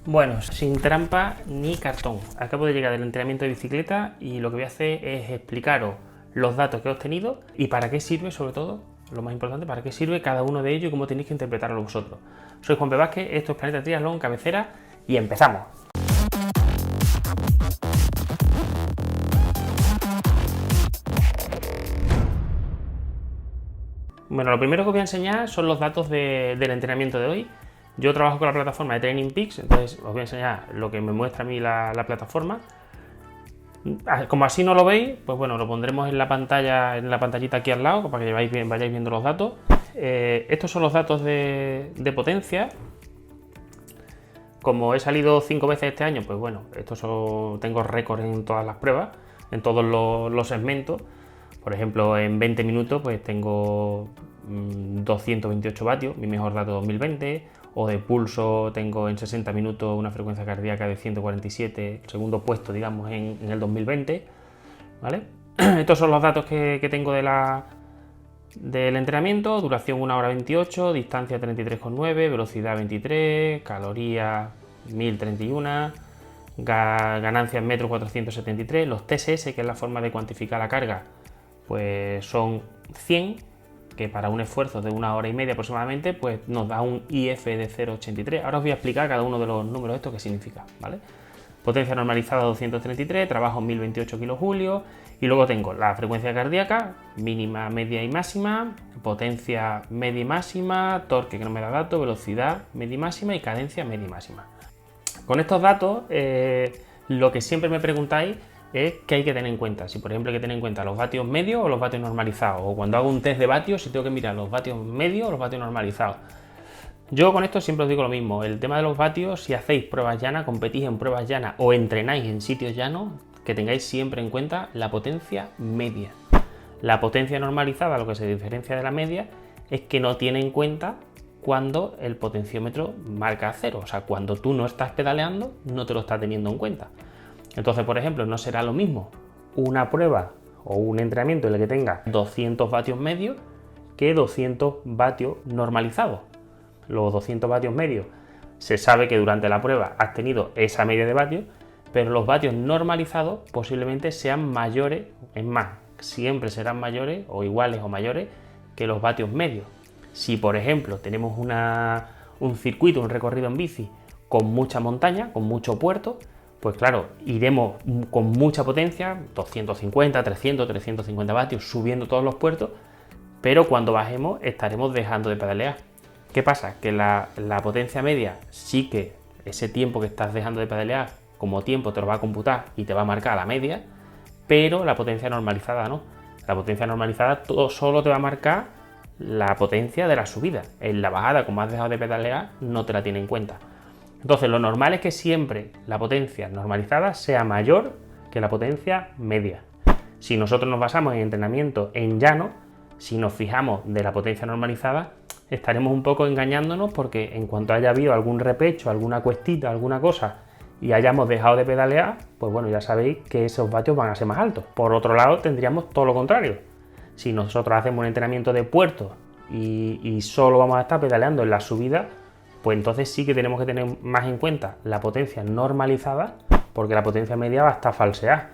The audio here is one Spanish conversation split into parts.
Bueno, sin trampa ni cartón. Acabo de llegar del entrenamiento de bicicleta y lo que voy a hacer es explicaros los datos que he obtenido y para qué sirve, sobre todo, lo más importante, para qué sirve cada uno de ellos y cómo tenéis que interpretarlo vosotros. Soy Juan P. Vázquez, esto es Planeta Triatlón, cabecera, y empezamos. Bueno, lo primero que os voy a enseñar son los datos del entrenamiento de hoy. Yo trabajo con la plataforma de Training Peaks, entonces os voy a enseñar lo que me muestra a mí la plataforma. Como así no lo veis, pues bueno, lo pondremos en la pantalla, en la pantallita aquí al lado, para que vayáis viendo los datos. Estos son los datos de potencia. Como he salido 5 veces este año, pues bueno, tengo récord en todas las pruebas, en todos los segmentos. Por ejemplo, en 20 minutos pues tengo 228 vatios, mi mejor dato 2020, o de pulso tengo en 60 minutos una frecuencia cardíaca de 147, segundo puesto, digamos, en el 2020, ¿vale? Estos son los datos que tengo del entrenamiento: duración 1 hora 28, distancia 33,9, velocidad 23, calorías 1031, ganancia en metro 473, los TSS, que es la forma de cuantificar la carga, pues son 100, que para un esfuerzo de 1 hora y media aproximadamente, pues nos da un IF de 0,83. Ahora os voy a explicar cada uno de los números estos qué significa, ¿vale? Potencia normalizada 233, trabajo 1028 kilojulios, y luego tengo la frecuencia cardíaca, mínima, media y máxima, potencia media y máxima, torque que no me da dato, velocidad media y máxima y cadencia media y máxima. Con estos datos, lo que siempre me preguntáis es qué hay que tener en cuenta. Si por ejemplo hay que tener en cuenta los vatios medios o los vatios normalizados, o cuando hago un test de vatios, si tengo que mirar los vatios medios o los vatios normalizados. Yo con esto siempre os digo lo mismo: el tema de los vatios, si hacéis pruebas llanas, competís en pruebas llanas o entrenáis en sitios llanos, que tengáis siempre en cuenta la potencia media. La potencia normalizada, lo que se diferencia de la media, es que no tiene en cuenta cuando el potenciómetro marca 0, o sea, cuando tú no estás pedaleando, no te lo está teniendo en cuenta. Entonces, por ejemplo, no será lo mismo una prueba o un entrenamiento en el que tenga 200 vatios medios que 200 vatios normalizados. Los 200 vatios medios se sabe que durante la prueba has tenido esa media de vatios, pero los vatios normalizados posiblemente sean mayores, es más, siempre serán mayores o iguales o mayores que los vatios medios. Si, por ejemplo, tenemos un circuito, un recorrido en bici con mucha montaña, con mucho puerto, pues claro, iremos con mucha potencia, 250, 300, 350 vatios, subiendo todos los puertos, pero cuando bajemos estaremos dejando de pedalear. ¿Qué pasa? Que la potencia media sí que ese tiempo que estás dejando de pedalear como tiempo te lo va a computar y te va a marcar la media, pero la potencia normalizada no. La potencia normalizada solo te va a marcar la potencia de la subida. En la bajada, como has dejado de pedalear, no te la tiene en cuenta. Entonces, lo normal es que siempre la potencia normalizada sea mayor que la potencia media. Si nosotros nos basamos en entrenamiento en llano, si nos fijamos de la potencia normalizada, estaremos un poco engañándonos, porque en cuanto haya habido algún repecho, alguna cuestita, alguna cosa, y hayamos dejado de pedalear, pues bueno, ya sabéis que esos vatios van a ser más altos. Por otro lado, tendríamos todo lo contrario. Si nosotros hacemos un entrenamiento de puerto y solo vamos a estar pedaleando en la subida, pues entonces sí que tenemos que tener más en cuenta la potencia normalizada, porque la potencia media va a estar falseada.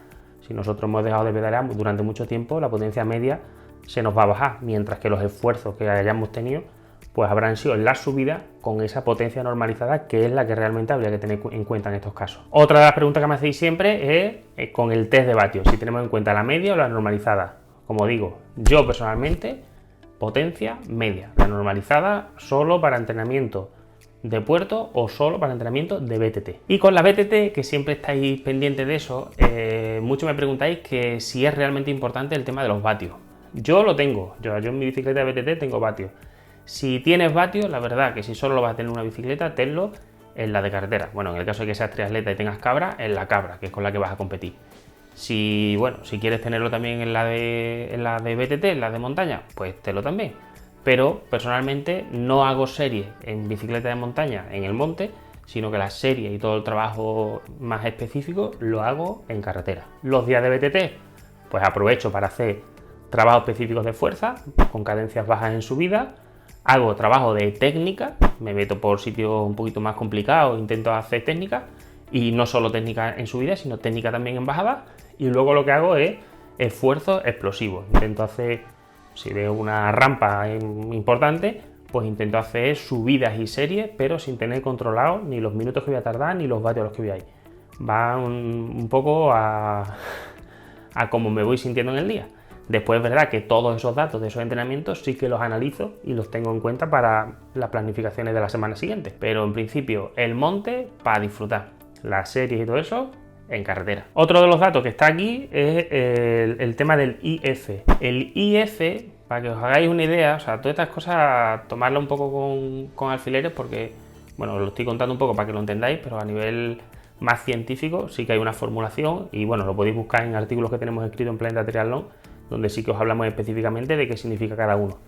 Si nosotros hemos dejado de pedalear durante mucho tiempo, la potencia media se nos va a bajar, mientras que los esfuerzos que hayamos tenido pues habrán sido en la subida con esa potencia normalizada, que es la que realmente habría que tener en cuenta en estos casos. Otra de las preguntas que me hacéis siempre es con el test de vatios, si tenemos en cuenta la media o la normalizada. Como digo, yo personalmente, potencia media, la normalizada solo para entrenamiento de puerto o solo para entrenamiento de BTT. Y con la BTT, que siempre estáis pendientes de eso, mucho me preguntáis que si es realmente importante el tema de los vatios. Yo lo tengo, yo en mi bicicleta de BTT tengo vatios. Si tienes vatios, la verdad que si solo lo vas a tener en una bicicleta, tenlo en la de carretera. Bueno, en el caso de que seas triatleta y tengas cabra, en la cabra, que es con la que vas a competir. Si quieres tenerlo también en la de BTT, en la de montaña, pues tenlo también. Pero personalmente no hago series en bicicleta de montaña en el monte, sino que las series y todo el trabajo más específico lo hago en carretera. Los días de BTT, pues aprovecho para hacer trabajos específicos de fuerza, con cadencias bajas en subida, hago trabajo de técnica, me meto por sitios un poquito más complicados, intento hacer técnica, y no solo técnica en subida, sino técnica también en bajada, y luego lo que hago es esfuerzos explosivos. Intento hacer, si veo una rampa importante, pues intento hacer subidas y series, pero sin tener controlado ni los minutos que voy a tardar, ni los vatios a los que voy a ir. Va un poco a cómo me voy sintiendo en el día. Después es verdad que todos esos datos de esos entrenamientos sí que los analizo y los tengo en cuenta para las planificaciones de la semana siguiente. Pero en principio el monte para disfrutar, las series y todo eso en carretera. Otro de los datos que está aquí es el tema del IF. El IF, para que os hagáis una idea, o sea, todas estas cosas tomarlo un poco con alfileres porque, bueno, os lo estoy contando un poco para que lo entendáis, pero a nivel más científico sí que hay una formulación y bueno, lo podéis buscar en artículos que tenemos escritos en Planeta Triatlón, donde sí que os hablamos específicamente de qué significa cada uno.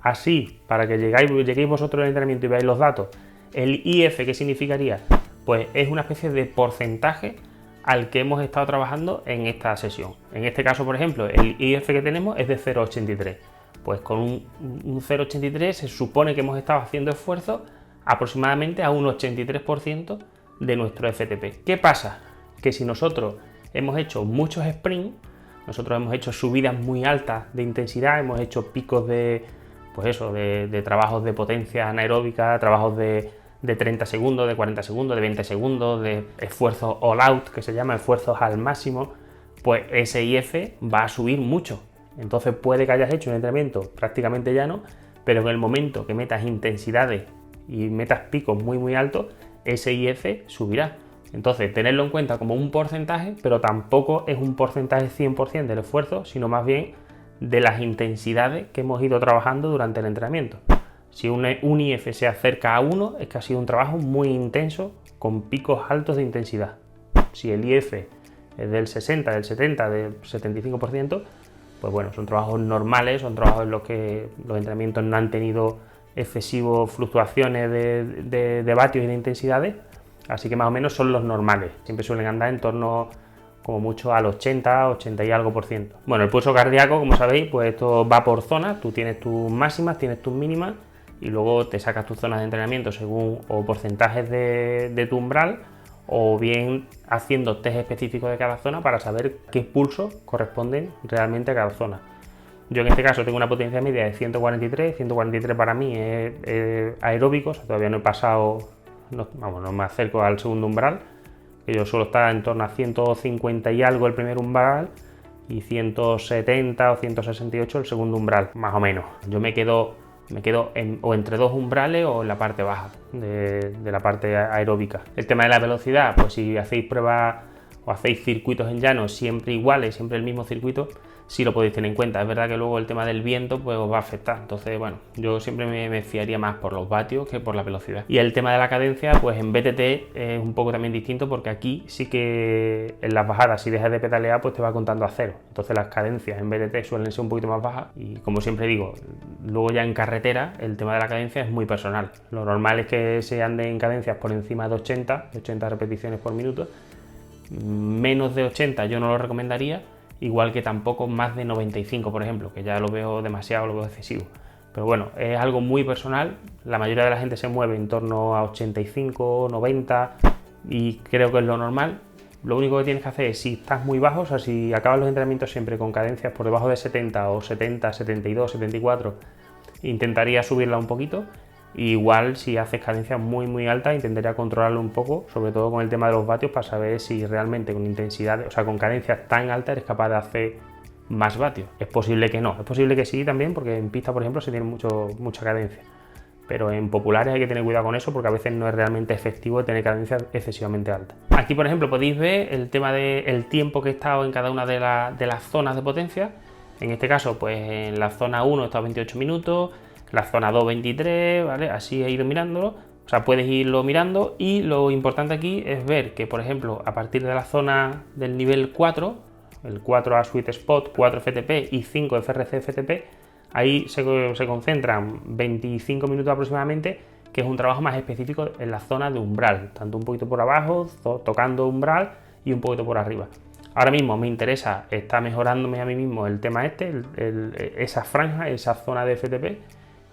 Así, para que lleguéis vosotros al entrenamiento y veáis los datos, el IF, ¿qué significaría? Pues es una especie de porcentaje al que hemos estado trabajando en esta sesión. En este caso, por ejemplo, el IF que tenemos es de 0,83. Pues con un 0,83 se supone que hemos estado haciendo esfuerzo aproximadamente a un 83% de nuestro FTP. ¿Qué pasa? Que si nosotros hemos hecho muchos sprints, nosotros hemos hecho subidas muy altas de intensidad, hemos hecho picos de, pues eso, de trabajos de potencia anaeróbica, trabajos de 30 segundos, de 40 segundos, de 20 segundos, de esfuerzos all out, que se llama esfuerzos al máximo, pues ese IF va a subir mucho. Entonces puede que hayas hecho un entrenamiento prácticamente llano, pero en el momento que metas intensidades y metas picos muy altos, ese IF subirá. Entonces, tenerlo en cuenta como un porcentaje, pero tampoco es un porcentaje 100% del esfuerzo, sino más bien de las intensidades que hemos ido trabajando durante el entrenamiento. Si un IF se acerca a 1, es que ha sido un trabajo muy intenso, con picos altos de intensidad. Si el IF es del 60, del 70, del 75%, pues bueno, son trabajos normales, son trabajos en los que los entrenamientos no han tenido excesivas fluctuaciones de vatios y de intensidades, así que más o menos son los normales. Siempre suelen andar en torno como mucho al 80 y algo por ciento. Bueno, el pulso cardíaco, como sabéis, pues esto va por zonas. Tú tienes tus máximas, tienes tus mínimas y luego te sacas tus zonas de entrenamiento según o porcentajes de tu umbral o bien haciendo test específicos de cada zona para saber qué pulsos corresponden realmente a cada zona. Yo en este caso tengo una potencia media de 143 para mí es aeróbico, o sea, todavía no he pasado, no me acerco al segundo umbral, que yo suelo estar en torno a 150 y algo el primer umbral y 170 o 168 el segundo umbral, más o menos. Yo me quedo o entre dos umbrales o en la parte baja de la parte aeróbica. El tema de la velocidad, pues si hacéis pruebas o hacéis circuitos en llano siempre iguales, siempre el mismo circuito, sí lo podéis tener en cuenta. Es verdad que luego el tema del viento pues os va a afectar, entonces bueno, yo siempre me fiaría más por los vatios que por la velocidad. Y el tema de la cadencia, pues en BTT es un poco también distinto porque aquí sí que en las bajadas, si dejas de pedalear, pues te va contando a cero. Entonces las cadencias en BTT suelen ser un poquito más bajas y como siempre digo, luego ya en carretera el tema de la cadencia es muy personal. Lo normal es que se ande en cadencias por encima de 80 repeticiones por minuto. Menos de 80 yo no lo recomendaría, igual que tampoco más de 95, por ejemplo, que ya lo veo demasiado, lo veo excesivo. Pero bueno, es algo muy personal, la mayoría de la gente se mueve en torno a 85, 90 y creo que es lo normal. Lo único que tienes que hacer es, si estás muy bajo, o sea, si acabas los entrenamientos siempre con cadencias por debajo de 70 o 70, 72, 74, intentaría subirla un poquito. Igual si haces cadencias muy altas intentaría controlarlo un poco, sobre todo con el tema de los vatios, para saber si realmente con intensidad, o sea con cadencias tan altas eres capaz de hacer más vatios. Es posible que no, es posible que sí también, porque en pista por ejemplo se tiene mucha cadencia, pero en populares hay que tener cuidado con eso porque a veces no es realmente efectivo tener cadencias excesivamente altas. Aquí por ejemplo podéis ver el tema del tiempo que he estado en cada una de las zonas de potencia. En este caso pues en la zona 1 he estado 28 minutos, la zona 2 23, ¿vale? Así he ido mirándolo, o sea, puedes irlo mirando y lo importante aquí es ver que, por ejemplo, a partir de la zona del nivel 4, el 4 a Sweet Spot, 4 FTP y 5 FRC FTP, ahí se concentran 25 minutos aproximadamente, que es un trabajo más específico en la zona de umbral, tanto un poquito por abajo, tocando umbral y un poquito por arriba. Ahora mismo me interesa, está mejorándome a mí mismo el tema esa franja, esa zona de FTP,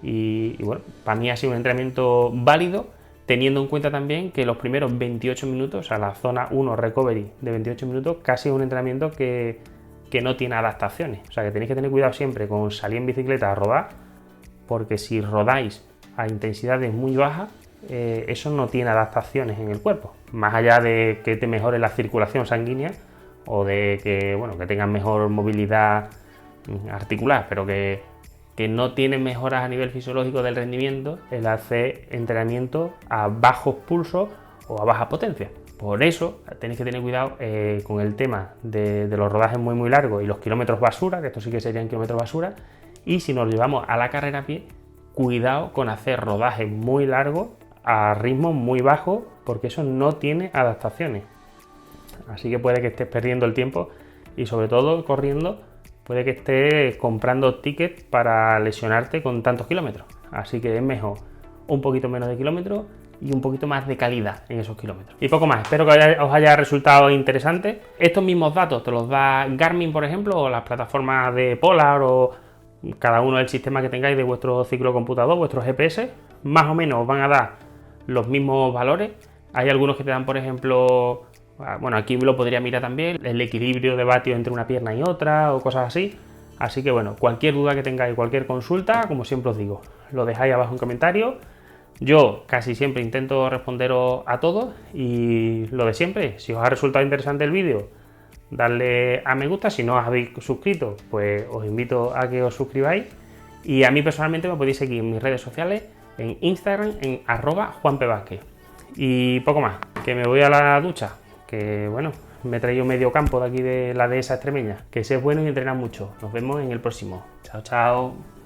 Y bueno, para mí ha sido un entrenamiento válido, teniendo en cuenta también que los primeros 28 minutos, o sea, la zona 1 recovery de 28 minutos, casi es un entrenamiento que no tiene adaptaciones. O sea, que tenéis que tener cuidado siempre con salir en bicicleta a rodar, porque si rodáis a intensidades muy bajas, eso no tiene adaptaciones en el cuerpo. Más allá de que te mejore la circulación sanguínea o de que, bueno, que tengas mejor movilidad articular, pero que no tiene mejoras a nivel fisiológico del rendimiento el hacer entrenamiento a bajos pulsos o a baja potencia. Por eso tenéis que tener cuidado con el tema de los rodajes muy largos y los kilómetros basura, que esto sí que serían kilómetros basura, y si nos llevamos a la carrera a pie, cuidado con hacer rodajes muy largos a ritmos muy bajos, porque eso no tiene adaptaciones. Así que puede que estés perdiendo el tiempo y sobre todo corriendo, puede que estés comprando tickets para lesionarte con tantos kilómetros. Así que es mejor un poquito menos de kilómetros y un poquito más de calidad en esos kilómetros. Y poco más, espero que os haya resultado interesante. Estos mismos datos te los da Garmin, por ejemplo, o las plataformas de Polar, o cada uno del sistema que tengáis de vuestro ciclocomputador, vuestro GPS, más o menos os van a dar los mismos valores. Hay algunos que te dan, por ejemplo, bueno, aquí lo podría mirar también, el equilibrio de vatios entre una pierna y otra o cosas así. Así que bueno, cualquier duda que tengáis, cualquier consulta, como siempre os digo, lo dejáis abajo en comentarios. Yo casi siempre intento responderos a todos y lo de siempre, si os ha resultado interesante el vídeo, darle a me gusta. Si no os habéis suscrito, pues os invito a que os suscribáis. Y a mí personalmente me podéis seguir en mis redes sociales, en Instagram, en @JuanPVázquez. Y poco más, que me voy a la ducha, que bueno, me he traído medio campo de aquí de la dehesa extremeña. Que seas bueno y entrenad mucho. Nos vemos en el próximo. Chao, chao.